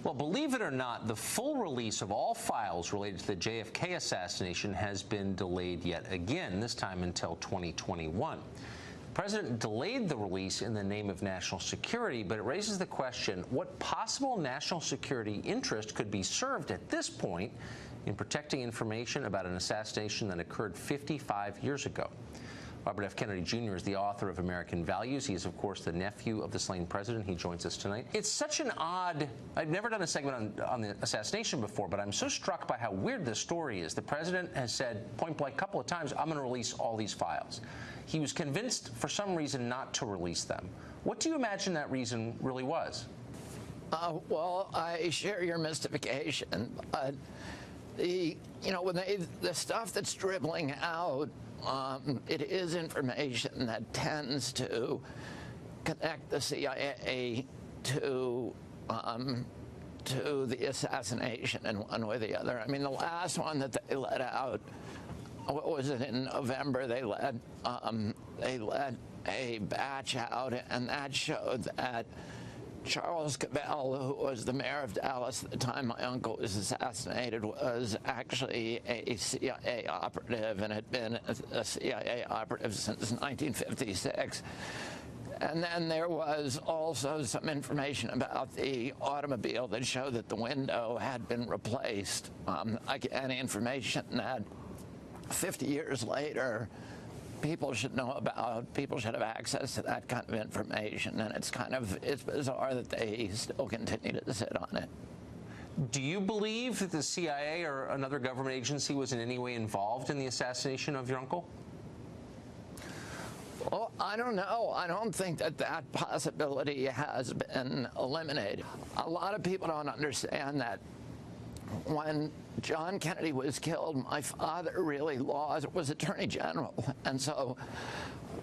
Well, believe it or not, the full release of all files related to the JFK assassination has been delayed yet again, this time until 2021. The president delayed the release in the name of national security, but it raises the question, what possible national security interest could be served at this point in protecting information about an assassination that occurred 55 years ago? Robert F. Kennedy Jr. is the author of American Values. He is, of course, the nephew of the slain president. He joins us tonight. It's such an odd... I've never done a segment on the assassination before, but I'm so struck by how weird this story is. The president has said point-blank a couple of times, I'm going to release all these files. He was convinced, for some reason, not to release them. What do you imagine that reason really was? Well, I share your mystification, but the stuff that's dribbling out, it is information that tends to connect the CIA to the assassination in one way or the other. I mean, the last one that they let out, what was it, in November, they let a batch out, and that showed that Charles Cabell, who was the mayor of Dallas at the time my uncle was assassinated, was actually a CIA operative and had been a CIA operative since 1956. And then there was also some information about the automobile that showed that the window had been replaced. Again, information that 50 years later, people should know about, people should have access to that kind of information, and it's bizarre that they still continue to sit on it. Do you believe that the CIA or another government agency was in any way involved in the assassination of your uncle? Well, I don't know. I don't think that possibility has been eliminated. A lot of people don't understand that when John Kennedy was killed, my father really was Attorney General. And so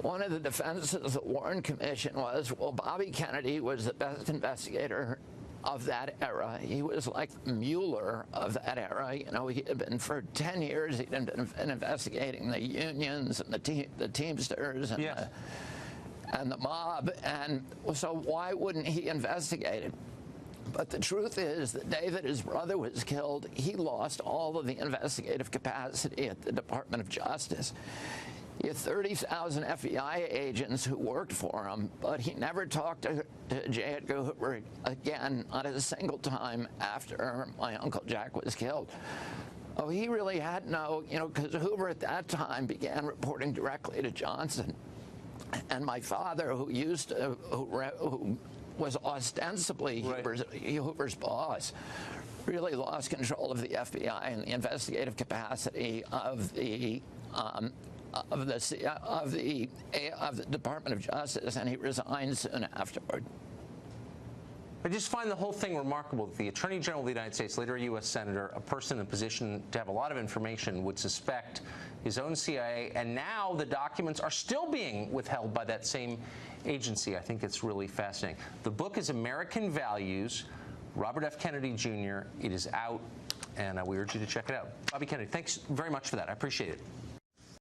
one of the defenses of the Warren Commission was, well, Bobby Kennedy was the best investigator of that era. He was like the Mueller of that era. You know, he had been, for 10 years, he'd been investigating the unions and the Teamsters and, yes, and the mob. And so why wouldn't he investigate it? But the truth is, the day that his brother was killed, he lost all of the investigative capacity at the Department of Justice. He had 30,000 FBI agents who worked for him, but he never talked to J. Edgar Hoover again, not a single time after my Uncle Jack was killed. Oh, he really had no, because Hoover at that time began reporting directly to Johnson. And my father, who was ostensibly Hoover's boss, really lost control of the FBI and the investigative capacity of the Department of Justice, and he resigned soon afterward. I just find the whole thing remarkable that the Attorney General of the United States, later a U.S. Senator, a person in a position to have a lot of information, would suspect his own CIA, and now the documents are still being withheld by that same agency. I think it's really fascinating. The book is American Values, Robert F. Kennedy Jr. It is out, and we urge you to check it out. Bobby Kennedy, thanks very much for that. I appreciate it.